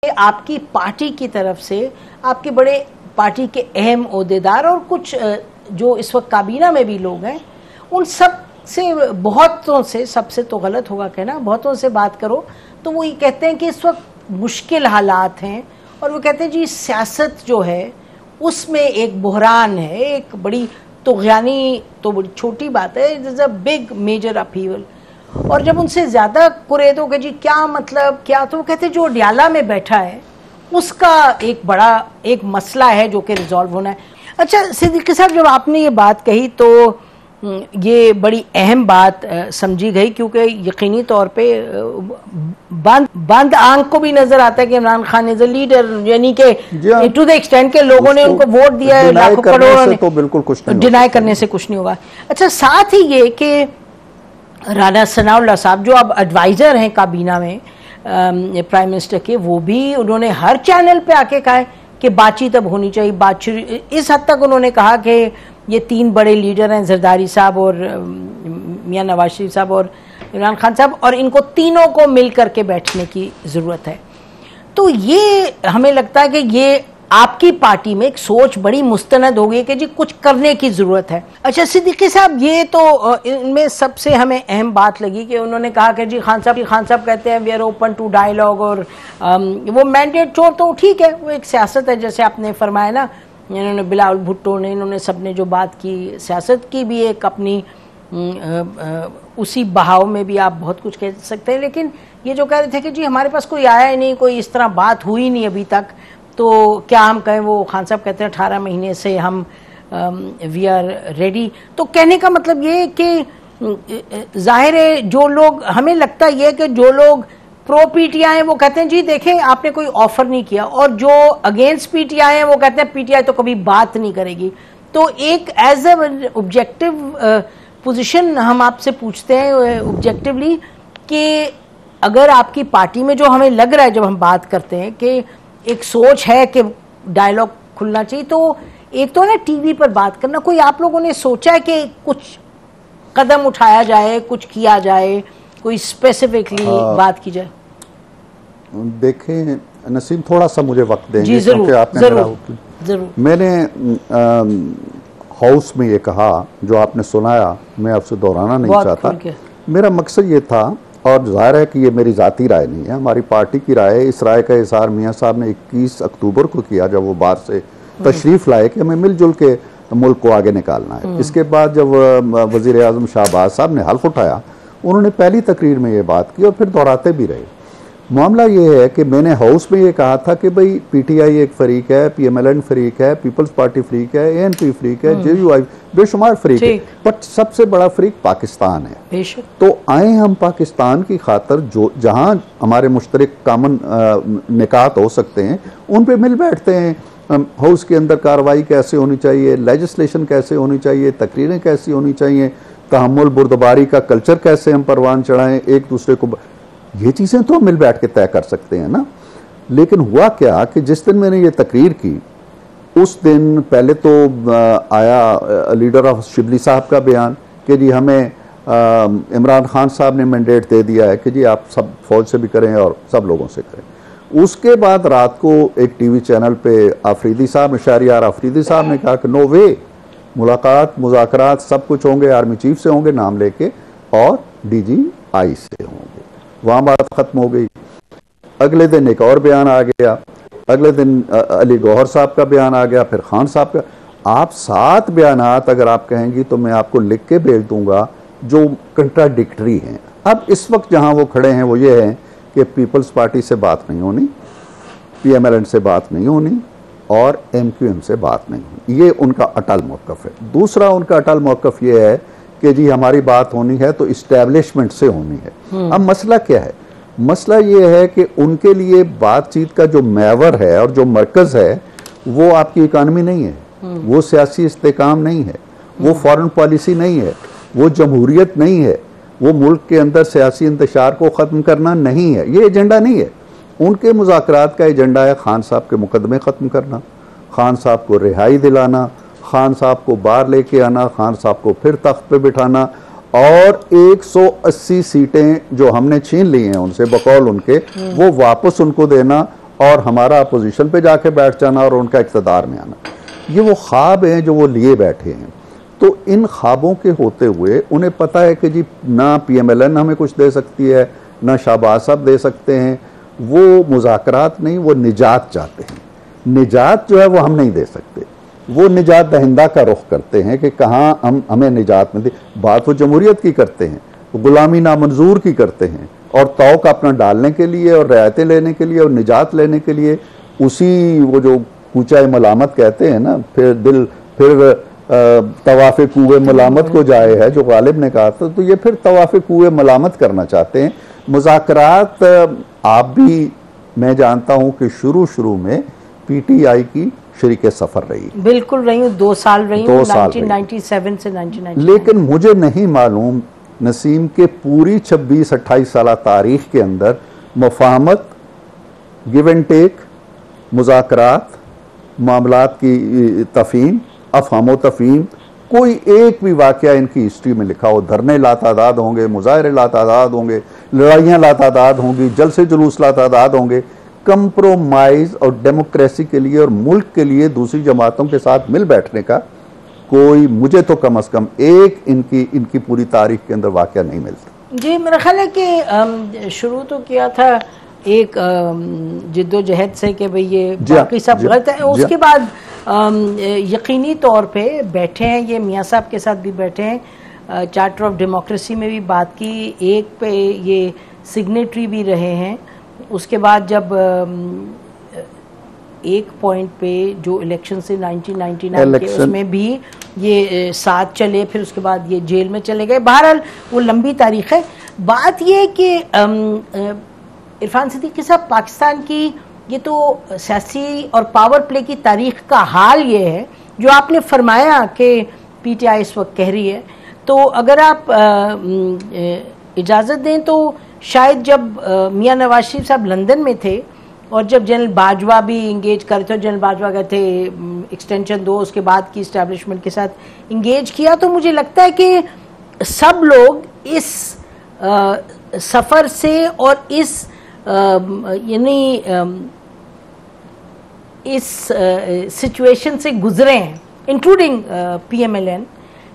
आपकी पार्टी की तरफ से आपके बड़े पार्टी के अहम ओहदेदार और कुछ जो इस वक्त काबीना में भी लोग हैं, उन सब से, बहुतों से, सबसे तो गलत होगा कहना, बहुतों से बात करो तो वो ये कहते हैं कि इस वक्त मुश्किल हालात हैं और वो कहते हैं जी सियासत जो है उसमें एक बुहरान है, एक बड़ी तुग़यानी तो बड़ी छोटी बात है, it is a big major upheaval. और जब उनसे ज़्यादा कुरेदो कि जी क्या मतलब क्या, तो वो कहते हैं जो अडियाला में बैठा है उसका एक बड़ा एक मसला है जो कि रिजॉल्व होना है। अच्छा सिद्दीकी साहब, जब आपने ये बात कही तो ये बड़ी अहम बात समझी गई, क्योंकि यकीनी तौर पे बंद आंख को भी नजर आता है कि Imran Khan is a leader, यानी कि टू द एक्सटेंट के लोगों ने उनको वोट दिया है, लाखों करोड़ों, तो बिल्कुल कुछ नहीं, डिनाई करने से कुछ नहीं होगा। अच्छा, साथ ही ये कि राना सनाउल्लाह साहब जो अब एडवाइजर हैं काबीना में प्राइम मिनिस्टर के, वो भी उन्होंने हर चैनल पे आके कहा है कि बातचीत अब होनी चाहिए। बातचीत इस हद तक उन्होंने कहा कि ये तीन बड़े लीडर हैं, जरदारी साहब और मियां नवाज शरीफ साहब और इमरान खान साहब, और इनको तीनों को मिल करके बैठने की ज़रूरत है। तो ये हमें लगता है कि ये आपकी पार्टी में एक सोच बड़ी मुस्तनद हो गई कि जी कुछ करने की ज़रूरत है। अच्छा सिद्दीकी साहब, ये तो इनमें सबसे हमें अहम बात लगी कि उन्होंने कहा कि जी खान साहब कहते हैं we are open to dialogue, और वो मैंडेट छोड़, तो ठीक है, वो एक सियासत है जैसे आपने फरमाया ना, इन्होंने बिलावल भुट्टो ने, इन्होंने सबने जो बात की, सियासत की भी एक अपनी उसी बहाव में भी आप बहुत कुछ कह सकते हैं। लेकिन ये जो कह रहे थे कि जी हमारे पास कोई आया ही नहीं, कोई इस तरह बात हुई नहीं अभी तक, तो क्या हम कहें, वो खान साहब कहते हैं 18 महीने से हम वी आर रेडी। तो कहने का मतलब ये कि जाहिर है जो लोग, हमें लगता ये है कि जो लोग प्रो पीटीआई हैं वो कहते हैं जी देखें आपने कोई ऑफर नहीं किया, और जो अगेंस्ट पीटीआई हैं वो कहते हैं पीटीआई तो कभी बात नहीं करेगी। तो एक एज ए ऑब्जेक्टिव पोजीशन हम आपसे पूछते हैं ऑब्जेक्टिवली कि अगर आपकी पार्टी में जो हमें लग रहा है जब हम बात करते हैं कि एक सोच है कि डायलॉग खुलना चाहिए, तो एक तो ना टीवी पर बात करना, कोई आप लोगों ने सोचा है कि कुछ कदम उठाया जाए, कुछ किया जाए, कोई स्पेसिफिकली बात की जाए? देखें नसीम, थोड़ा सा मुझे वक्त देंगे क्योंकि आपने जरूर मैंने हाउस में ये कहा जो आपने सुनाया, मैं आपसे दोहराना नहीं चाहता। मेरा मकसद ये था, और जाहिर है कि ये मेरी ज़ाती राय नहीं है, हमारी पार्टी की राय है। इस राय का इज़हार मियाँ साहब ने 21 अक्टूबर को किया जब वो बाहर से तशरीफ़ लाए कि हमें मिलजुल के मुल्क को आगे निकालना है। इसके बाद जब वज़ीर आज़म शाहबाज साहब ने हल्फ उठाया, उन्होंने पहली तकरीर में ये बात की और फिर दोहराते भी रहे। मामला ये है कि मैंने हाउस में ये कहा था कि भाई पीटीआई एक फरीक है, पीएमएलएन फरीक है, पीपल्स पार्टी फरीक है, एएनपी फरीक है, जेयूआई बेशुमार फरीक है, बट सबसे बड़ा फरीक पाकिस्तान है। तो आए हम पाकिस्तान की खातर जो जहां हमारे मुश्तरक कामन निकात हो सकते हैं उन पे मिल बैठते हैं। हाउस के अंदर कार्रवाई कैसे होनी चाहिए, लेजिस्लेशन कैसे होनी चाहिए, तकरीरें कैसी होनी चाहिए, तहम्मुल बुर्दबारी का कल्चर कैसे हम परवान चढ़ाएं, एक दूसरे को, ये चीज़ें तो हम मिल बैठ के तय कर सकते हैं ना। लेकिन हुआ क्या कि जिस दिन मैंने ये तकरीर की उस दिन पहले तो आया लीडर ऑफ शिबली साहब का बयान कि जी हमें इमरान खान साहब ने मैंडेट दे दिया है कि जी आप सब फौज से भी करें और सब लोगों से करें। उसके बाद रात को एक टीवी चैनल पे आफरीदी साहब, शहरियार आफरीदी साहब ने कहा कि नो वे, मुलाकात मुज़ाकरात सब कुछ होंगे, आर्मी चीफ से होंगे नाम लेके और DGI से होंगे। वहाँ बात ख़त्म हो गई। अगले दिन एक और बयान आ गया, अगले दिन अली गौहर साहब का बयान आ गया, फिर खान साहब का। आप 7 बयानात अगर आप कहेंगी तो मैं आपको लिख के भेज दूंगा जो कंट्राडिक्टरी हैं। अब इस वक्त जहाँ वो खड़े हैं वो ये है कि पीपल्स पार्टी से बात नहीं होनी, PMLN से बात नहीं होनी और MQM से बात नहीं होनी, ये उनका अटल मौक़िफ़ है। दूसरा उनका अटल मौक़िफ़ ये है कि जी हमारी बात होनी है तो इस्टेब्लिशमेंट से होनी है। अब मसला क्या है? मसला ये है कि उनके लिए बातचीत का जो महवर है और जो मरकज़ है वो आपकी इकानमी नहीं है, वो सियासी इस्तेकाम नहीं है, वो फॉरेन पॉलिसी नहीं है, वो जमहूरियत नहीं है, वो मुल्क के अंदर सियासी इंतशार को ख़त्म करना नहीं है, ये एजेंडा नहीं है। उनके मुज़ाकरात का एजेंडा है खान साहब के मुकदमे ख़त्म करना, खान साहब को रिहाई दिलाना, खान साहब को बाहर लेके आना, खान साहब को फिर तख्त पे बिठाना और 180 सीटें जो हमने छीन ली हैं उनसे बकौल उनके, वो वापस उनको देना और हमारा अपोजिशन पे जाके बैठ जाना और उनका इक़्तिदार में आना, ये वो ख्वाब हैं जो वो लिए बैठे हैं। तो इन ख्वाबों के होते हुए उन्हें पता है कि जी ना PMLN हमें कुछ दे सकती है, ना शहबाज साहब दे सकते हैं, वो मुज़ाकरात नहीं, वो निजात चाहते हैं। निजात जो है वो हम नहीं दे सकते, वो निजात दहिंदा का रुख करते हैं कि कहाँ हमें निजात मिलती। बात वो जमहूरियत की करते हैं, गुलामी नामंजूर की करते हैं, और तौक अपना डालने के लिए और रियायतें लेने के लिए और निजात लेने के लिए उसी वो जो कूचा मलामत कहते हैं ना, फिर तवाफ़े कूए मलामत को जाए है, जो गालिब ने कहा था, तो ये फिर तवाफ़े कूए मलामत करना चाहते हैं। मुज़ाकरात आप भी, मैं जानता हूं कि शुरू में PTI की शरीके सफर रही, बिल्कुल रही हूँ, 2 साल रही हूँ, 1997 से 1999। लेकिन मुझे नहीं मालूम नसीम के पूरी 26-28 साल तारीख के अंदर मुफाहमत, गिव एंड टेक, मुज़ाकरात, मामलात की तफ़हीम, अफ़हाम तफ़हीम, कोई एक भी वाक़या इनकी हिस्ट्री में लिखा हो। धरने लातादाद होंगे, मुज़ाहरे लातादाद होंगे, लड़ाइयाँ लातादाद होंगी, जलसे जुलूस लातादाद होंगे। कंप्रोमाइज़ और डेमोक्रेसी के लिए और मुल्क के लिए दूसरी जमातों के साथ मिल बैठने का कोई, मुझे तो कम अज़ कम एक इनकी पूरी तारीख के अंदर वाक़या नहीं मिलता। जी, मेरा ख्याल है कि शुरू तो किया था एक जिद्दोजहद से कि भाई ये बाकी सब गलत है, उसके बाद यकीनी तौर पे बैठे हैं, ये मियाँ साहब के साथ भी बैठे हैं, चार्टर ऑफ डेमोक्रेसी में भी बात की, एक पे ये सिग्नेटरी भी रहे हैं। उसके बाद जब एक पॉइंट पे जो इलेक्शन से 1999 के, उसमें भी ये साथ चले, फिर उसके बाद ये जेल में चले गए। बहरहाल वो लंबी तारीख है। बात ये है कि इरफान सिद्दीकी साहब, पाकिस्तान की ये तो सियासी और पावर प्ले की तारीख का हाल ये है जो आपने फरमाया कि PTI इस वक्त कह रही है। तो अगर आप इजाज़त दें तो शायद जब मियाँ नवाज शरीफ साहब लंदन में थे और जब जनरल बाजवा भी इंगेज कर थे, जनरल बाजवा गए थे एक्सटेंशन 2, उसके बाद की इस्टेब्लिशमेंट के साथ इंगेज किया, तो मुझे लगता है कि सब लोग इस सफ़र से और इस यानी इस सिचुएशन से गुजरे हैं, इंक्लूडिंग PMLN,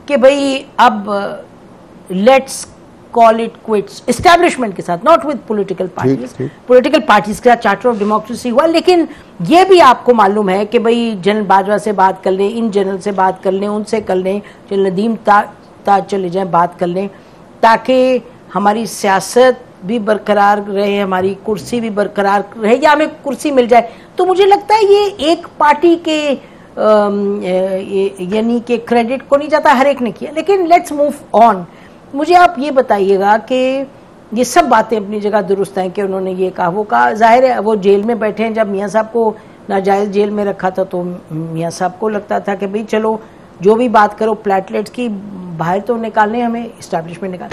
कि भाई अब let's call it quits establishment के साथ, not with political parties. Political parties के साथ चार्टर ऑफ डेमोक्रेसी हुआ, लेकिन ये भी आपको मालूम है कि भाई जनरल बाजवा से बात कर लें, इन जनरल से बात कर लें, उनसे कर लें, जनरल नदीम ताज चले जाएं, बात कर लें, ताकि हमारी सियासत भी बरकरार रहे, हमारी कुर्सी भी बरकरार रहे, या हमें कुर्सी मिल जाए। तो मुझे लगता है ये एक पार्टी के यानी कि क्रेडिट को नहीं जाता, हर एक ने किया, लेकिन लेट्स मूव ऑन। मुझे आप ये बताइएगा कि ये सब बातें अपनी जगह दुरुस्त हैं कि उन्होंने ये कहा, वो कहा, जाहिर है वो जेल में बैठे हैं। जब मियाँ साहब को नाजायज़ जेल में रखा था तो मियाँ साहब को लगता था कि भाई चलो जो भी बात करो प्लेटलेट्स की, बाहर तो निकालने, हमें इस्टेब्लिशमेंट निकालने।